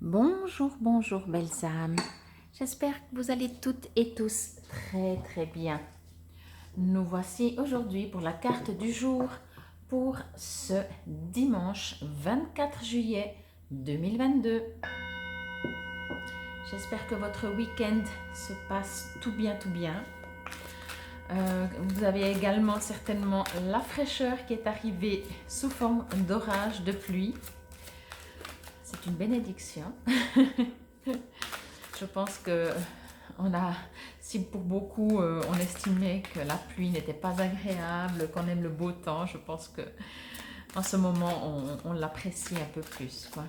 Bonjour, bonjour belles âmes. J'espère que vous allez toutes et tous très très bien. Nous voici aujourd'hui pour la carte du jour pour ce dimanche 24 juillet 2022. J'espère que votre week-end se passe tout bien, tout bien. Vous avez également certainement la fraîcheur qui est arrivée sous forme d'orage, de pluie. C'est une bénédiction. Je pense que si pour beaucoup on estimait que la pluie n'était pas agréable, qu'on aime le beau temps, je pense que en ce moment on l'apprécie un peu plus, quoi.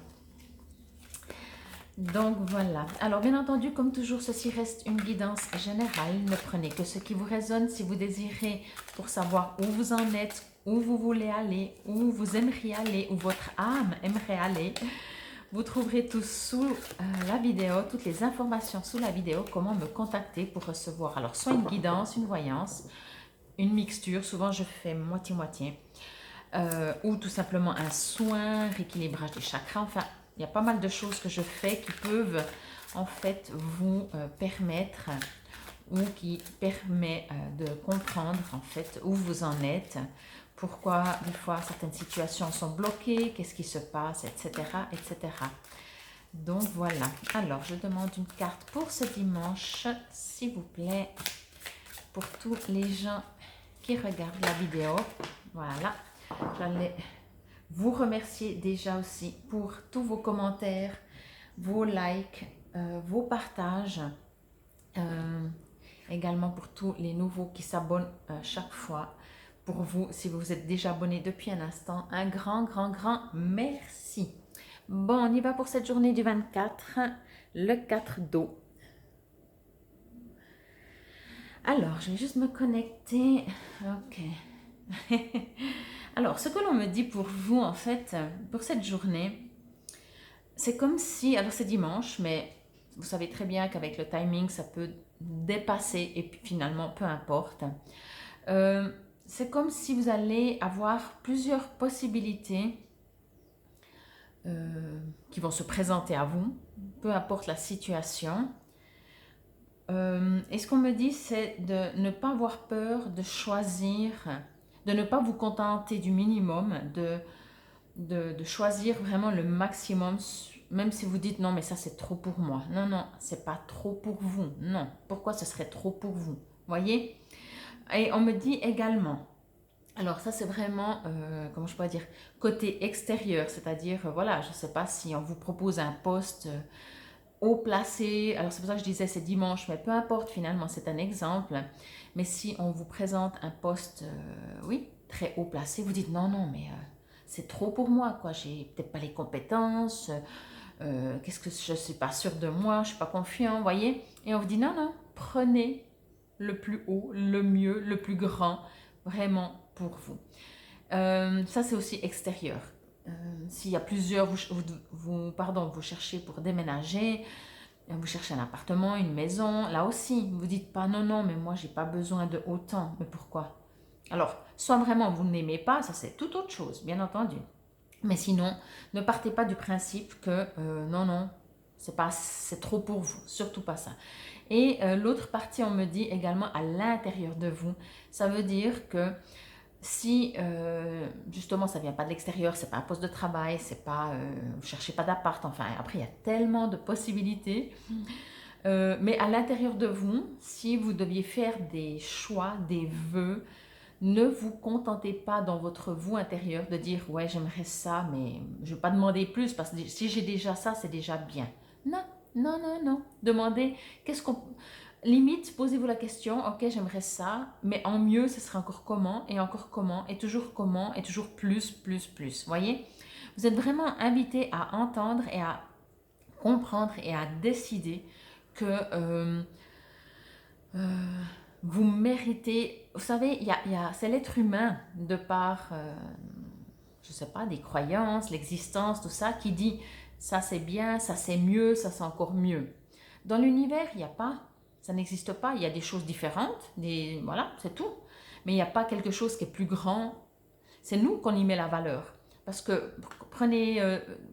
Donc voilà. Alors bien entendu, comme toujours, ceci reste une guidance générale. Ne prenez que ce qui vous résonne. Si vous désirez pour savoir où vous en êtes, où vous voulez aller, où vous aimeriez aller, où votre âme aimerait aller, vous trouverez tout sous la vidéo, toutes les informations sous la vidéo, comment me contacter pour recevoir. Alors, soit une guidance, une voyance, une mixture, souvent je fais moitié-moitié, ou tout simplement un soin, rééquilibrage des chakras. Enfin, il y a pas mal de choses que je fais qui peuvent en fait vous permettre ou qui permet de comprendre en fait où vous en êtes, pourquoi des fois certaines situations sont bloquées, qu'est-ce qui se passe, etc., etc. Donc voilà. Alors, je demande une carte pour ce dimanche, s'il vous plaît, pour tous les gens qui regardent la vidéo. Voilà. J'allais vous remercier déjà aussi pour tous vos commentaires, vos likes, vos partages. Également pour tous les nouveaux qui s'abonnent chaque fois. Pour vous, si vous êtes déjà abonné depuis un instant, un grand, grand, grand merci. Bon, on y va pour cette journée du 24, le 4 d'eau. Alors, je vais juste me connecter. Ok. Alors, ce que l'on me dit pour vous, en fait, pour cette journée, c'est comme si, alors c'est dimanche, mais vous savez très bien qu'avec le timing, ça peut dépasser et puis finalement, peu importe. C'est comme si vous allez avoir plusieurs possibilités qui vont se présenter à vous, peu importe la situation. Et ce qu'on me dit, c'est de ne pas avoir peur de choisir, de ne pas vous contenter du minimum, de choisir vraiment le maximum, même si vous dites non, mais ça c'est trop pour moi. Non, non, c'est pas trop pour vous. Non, pourquoi ce serait trop pour vous? Voyez? Et on me dit également, alors ça c'est vraiment, comment je pourrais dire, côté extérieur, c'est-à-dire, voilà, je ne sais pas si on vous propose un poste haut placé, alors c'est pour ça que je disais c'est dimanche, mais peu importe finalement, c'est un exemple, mais si on vous présente un poste, oui, très haut placé, vous dites non, non, mais c'est trop pour moi, quoi, j'ai peut-être pas les compétences, qu'est-ce que je ne suis pas sûre de moi, je ne suis pas confiant, vous voyez, et on vous dit non, non, prenez le plus haut, le mieux, le plus grand, vraiment pour vous. Ça, c'est aussi extérieur. S'il y a plusieurs, vous cherchez pour déménager, vous cherchez un appartement, une maison, là aussi, vous dites pas non, non, mais moi, j'ai pas besoin de autant. Mais pourquoi? Alors, soit vraiment vous n'aimez pas, ça c'est tout autre chose, bien entendu. Mais sinon, ne partez pas du principe que non, non, c'est trop pour vous, surtout pas ça. Et l'autre partie, on me dit également à l'intérieur de vous, ça veut dire que si justement ça vient pas de l'extérieur, c'est pas un poste de travail, c'est pas, vous cherchez pas d'appart, enfin après il y a tellement de possibilités. Mais à l'intérieur de vous, si vous deviez faire des choix, des vœux, ne vous contentez pas dans votre vous intérieur de dire ouais j'aimerais ça, mais je ne vais pas demander plus parce que si j'ai déjà ça, c'est déjà bien. Non, non, non, non. Demandez qu'est-ce qu'on... Limite, posez-vous la question, ok j'aimerais ça, mais en mieux ce serait encore comment, et toujours plus, plus, plus. Voyez? Vous êtes vraiment invité à entendre et à comprendre et à décider que vous méritez, vous savez, c'est l'être humain de par, je ne sais pas, des croyances, l'existence, tout ça, qui dit ça c'est bien, ça c'est mieux, ça c'est encore mieux. Dans l'univers, il n'y a pas, ça n'existe pas, il y a des choses différentes, voilà, c'est tout. Mais il n'y a pas quelque chose qui est plus grand, c'est nous qu'on y met la valeur. Parce que prenez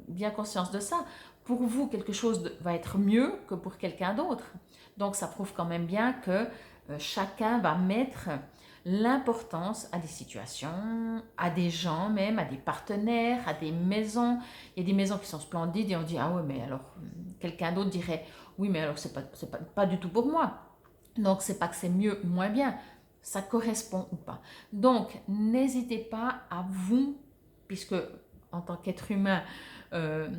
bien conscience de ça, pour vous, quelque chose va être mieux que pour quelqu'un d'autre. Donc, ça prouve quand même bien que chacun va mettre l'importance à des situations, à des gens même, à des partenaires, à des maisons. Il y a des maisons qui sont splendides et on dit, ah ouais, mais alors, quelqu'un d'autre dirait, oui, mais alors, pas du tout pour moi. Donc, c'est pas que c'est mieux ou moins bien, ça correspond ou pas. Donc, n'hésitez pas à vous, puisque en tant qu'être humain, euh,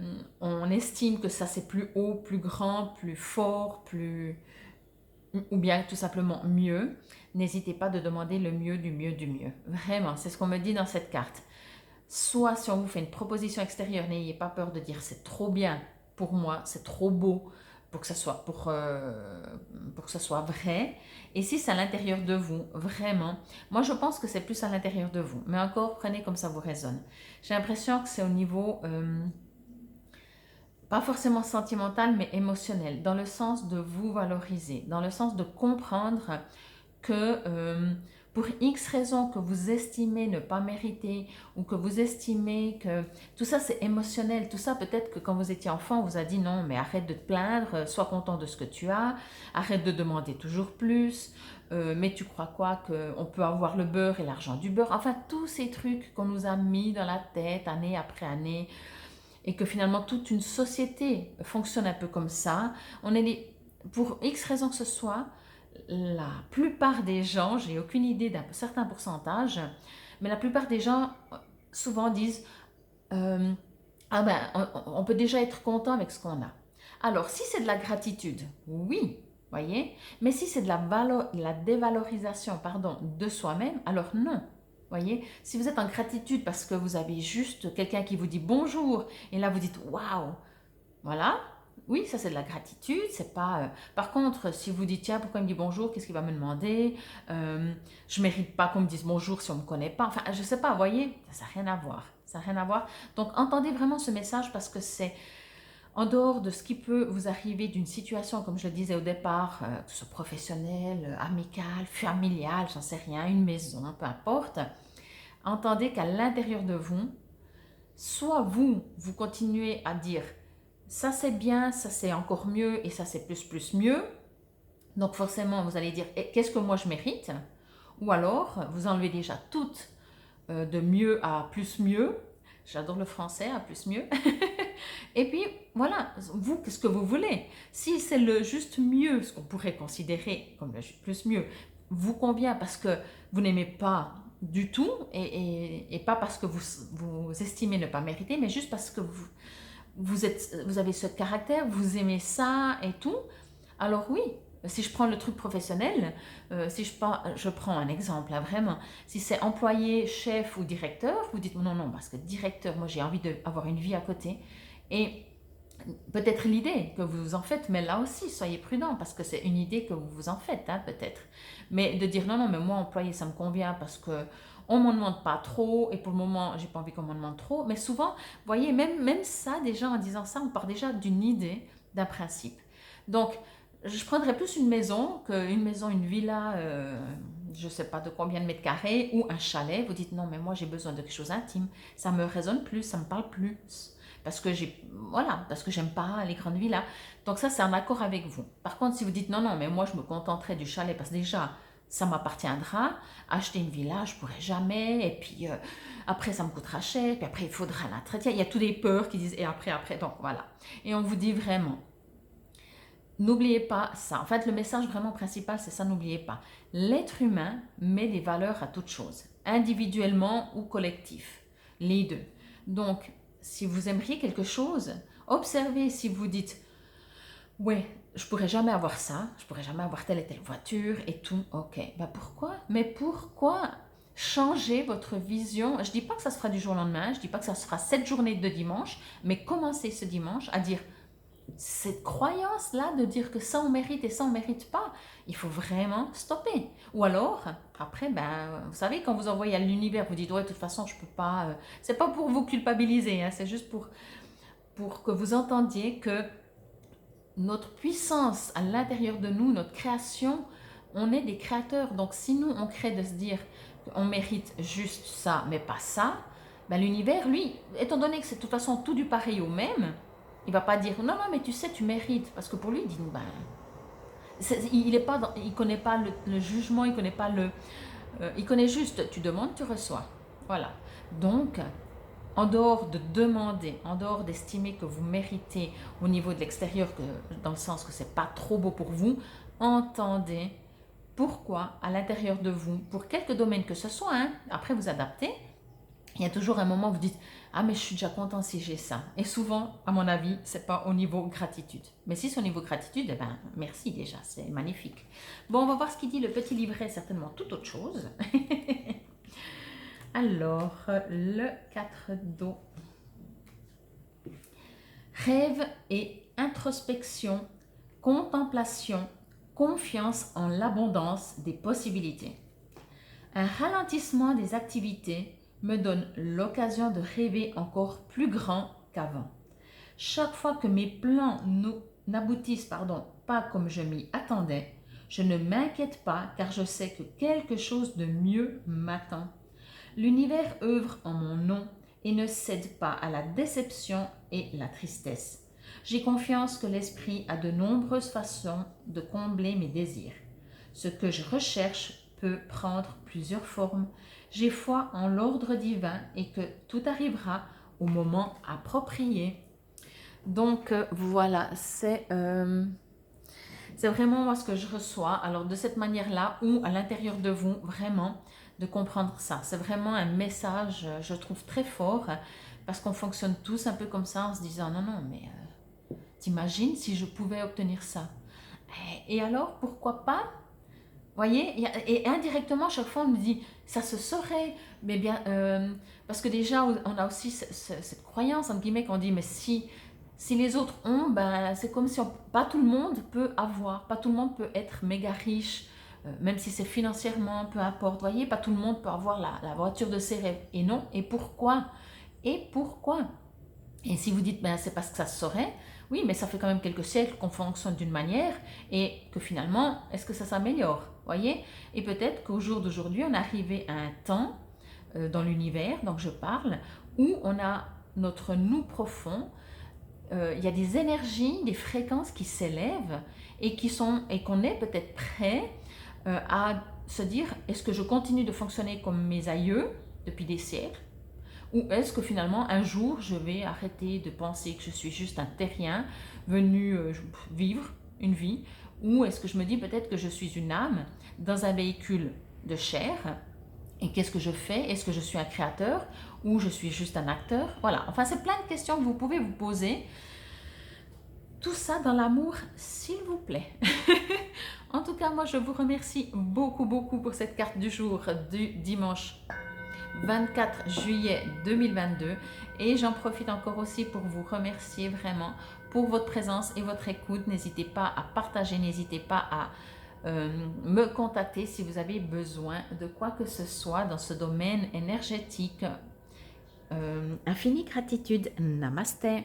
on estime que ça c'est plus haut, plus grand, plus fort, plus ou bien tout simplement mieux. N'hésitez pas de demander le mieux du mieux du mieux. Vraiment, c'est ce qu'on me dit dans cette carte. Soit si on vous fait une proposition extérieure, n'ayez pas peur de dire c'est trop bien pour moi, c'est trop beau pour que ça soit vrai. Et si c'est à l'intérieur de vous, vraiment, moi je pense que c'est plus à l'intérieur de vous. Mais encore, prenez comme ça vous résonne. J'ai l'impression que c'est au niveau, pas forcément sentimental, mais émotionnel, dans le sens de vous valoriser, dans le sens de comprendre que pour X raisons que vous estimez ne pas mériter ou que vous estimez que tout ça c'est émotionnel, tout ça peut-être que quand vous étiez enfant on vous a dit non mais arrête de te plaindre, sois content de ce que tu as, arrête de demander toujours plus, mais tu crois quoi qu'on peut avoir le beurre et l'argent du beurre, enfin tous ces trucs qu'on nous a mis dans la tête année après année et que finalement toute une société fonctionne un peu comme ça, pour X raisons que ce soit, la plupart des gens, j'ai aucune idée d'un certain pourcentage, mais la plupart des gens souvent disent ah ben on peut déjà être content avec ce qu'on a. Alors si c'est de la gratitude, oui, voyez, mais si c'est de la dévalorisation pardon, de soi-même, alors non. Voyez, si vous êtes en gratitude parce que vous avez juste quelqu'un qui vous dit bonjour et là vous dites waouh, voilà, oui, ça c'est de la gratitude, c'est pas... Par contre, si vous dites, tiens, pourquoi il me dit bonjour, qu'est-ce qu'il va me demander, je mérite pas qu'on me dise bonjour si on me connaît pas, enfin, je sais pas, vous voyez, ça n'a rien à voir, ça n'a rien à voir. Donc, entendez vraiment ce message parce que c'est en dehors de ce qui peut vous arriver d'une situation, comme je le disais au départ, que ce soit professionnelle, amicale, familiale, j'en sais rien, une maison, peu importe, entendez qu'à l'intérieur de vous, soit vous continuez à dire ça c'est bien, ça c'est encore mieux et ça c'est plus mieux. Donc forcément vous allez dire qu'est-ce que moi je mérite, ou alors vous enlevez déjà tout de mieux à plus mieux. J'adore le français, à plus mieux. Et puis voilà, vous, qu'est-ce que vous voulez? Si c'est le juste mieux, ce qu'on pourrait considérer comme le plus mieux, vous convient parce que vous n'aimez pas du tout et pas parce que vous estimez ne pas mériter, mais juste parce que vous avez ce caractère, vous aimez ça et tout, alors oui, si je prends le truc professionnel, si je prends un exemple, là, vraiment, si c'est employé, chef ou directeur, vous dites non, non, parce que directeur, moi j'ai envie d'avoir une vie à côté. Et peut-être l'idée que vous vous en faites, mais là aussi, soyez prudent, parce que c'est une idée que vous vous en faites, hein, peut-être. Mais de dire non, non, mais moi employé, ça me convient parce que on m'en demande pas trop, et pour le moment, j'ai pas envie qu'on m'en demande trop. Mais souvent, vous voyez, même ça, déjà en disant ça, on part déjà d'une idée, d'un principe. Donc, je prendrais plus une maison qu'une maison, une villa, je ne sais pas de combien de mètres carrés, ou un chalet. Vous dites non, mais moi j'ai besoin de quelque chose d'intime. Ça me résonne plus, ça me parle plus. Parce que j'aime pas les grandes villas. Donc ça, c'est en accord avec vous. Par contre, si vous dites non, non, mais moi je me contenterai du chalet parce que déjà, ça m'appartiendra. Acheter une villa, je pourrai jamais. Et puis après, ça me coûtera cher. Puis après, il faudra l'entretien. Il y a tous des peurs qui disent et après. Donc voilà. Et on vous dit vraiment, n'oubliez pas ça. En fait, le message vraiment principal, c'est ça, n'oubliez pas. L'être humain met des valeurs à toute chose, individuellement ou collectif, les deux. Donc, si vous aimeriez quelque chose, observez si vous dites, ouais, je pourrais jamais avoir ça, je pourrais jamais avoir telle et telle voiture et tout. Ok, bah pourquoi? Mais pourquoi changer votre vision? Je dis pas que ça se fera du jour au lendemain, je dis pas que ça se fera cette journée de dimanche, mais commencez ce dimanche à dire cette croyance-là de dire que ça on mérite et ça on mérite pas, il faut vraiment stopper. Ou alors, après, ben, vous savez, quand vous envoyez à l'univers, vous dites, ouais, de toute façon, je peux pas. C'est pas pour vous culpabiliser, hein, c'est juste pour que vous entendiez que notre puissance à l'intérieur de nous, notre création, on est des créateurs. Donc, si nous, on crée de se dire qu'on mérite juste ça, mais pas ça, ben, l'univers, lui, étant donné que c'est de toute façon tout du pareil au même, Il va pas dire non, non, mais tu sais, tu mérites. Parce que pour lui, il dit ben, il connaît pas le jugement, il connaît pas il connaît juste tu demandes, tu reçois. Voilà. Donc, en dehors de demander, en dehors d'estimer que vous méritez au niveau de l'extérieur, dans le sens que c'est pas trop beau pour vous, entendez pourquoi à l'intérieur de vous, pour quelques domaines que ce soit, hein, après vous adaptez, il y a toujours un moment où vous dites « Ah mais je suis déjà content si j'ai ça ». Et souvent, à mon avis, ce n'est pas au niveau gratitude. Mais si c'est au niveau gratitude, eh ben, merci déjà, c'est magnifique. Bon, on va voir ce qu'il dit le petit livret, certainement tout autre chose. Alors, le 4 d'eau. Rêve et introspection, contemplation, confiance en l'abondance des possibilités. Un ralentissement des activités me donne l'occasion de rêver encore plus grand qu'avant. Chaque fois que mes plans n'aboutissent pas comme je m'y attendais, je ne m'inquiète pas car je sais que quelque chose de mieux m'attend. L'univers œuvre en mon nom et ne cède pas à la déception et la tristesse. J'ai confiance que l'esprit a de nombreuses façons de combler mes désirs. Ce que je recherche peut prendre plusieurs formes. J'ai foi en l'ordre divin et que tout arrivera au moment approprié. Donc voilà, c'est vraiment moi ce que je reçois. Alors de cette manière-là, ou à l'intérieur de vous, vraiment, de comprendre ça. C'est vraiment un message, je trouve, très fort, parce qu'on fonctionne tous un peu comme ça, en se disant, non, non, mais t'imagines si je pouvais obtenir ça. Et alors, pourquoi pas? Voyez, et indirectement, chaque fois, on me dit, ça se saurait, mais bien, parce que déjà, on a aussi cette croyance, entre guillemets, qu'on dit, mais si les autres ont, ben, c'est comme si pas tout le monde peut avoir, pas tout le monde peut être méga riche, même si c'est financièrement, peu importe, voyez, pas tout le monde peut avoir la voiture de ses rêves. Et non, et pourquoi? Et pourquoi? Et si vous dites, ben, c'est parce que ça se saurait, oui, mais ça fait quand même quelques siècles qu'on fonctionne d'une manière et que finalement, est-ce que ça s'améliore? Voyez? Et peut-être qu'au jour d'aujourd'hui, on est arrivé à un temps dans l'univers, donc je parle, où on a notre nous profond, il y a des énergies, des fréquences qui s'élèvent et qu'on est peut-être prêt à se dire, est-ce que je continue de fonctionner comme mes aïeux depuis des siècles? Ou est-ce que finalement un jour je vais arrêter de penser que je suis juste un terrien venu vivre une vie? Ou est-ce que je me dis peut-être que je suis une âme dans un véhicule de chair? Et qu'est-ce que je fais? Est-ce que je suis un créateur ou je suis juste un acteur? Voilà, enfin c'est plein de questions que vous pouvez vous poser. Tout ça dans l'amour, s'il vous plaît. En tout cas, moi je vous remercie beaucoup, beaucoup pour cette carte du jour du dimanche 24 juillet 2022 et j'en profite encore aussi pour vous remercier vraiment pour votre présence et votre écoute. N'hésitez pas à partager, n'hésitez pas à me contacter si vous avez besoin de quoi que ce soit dans ce domaine énergétique. Infinie gratitude. Namasté.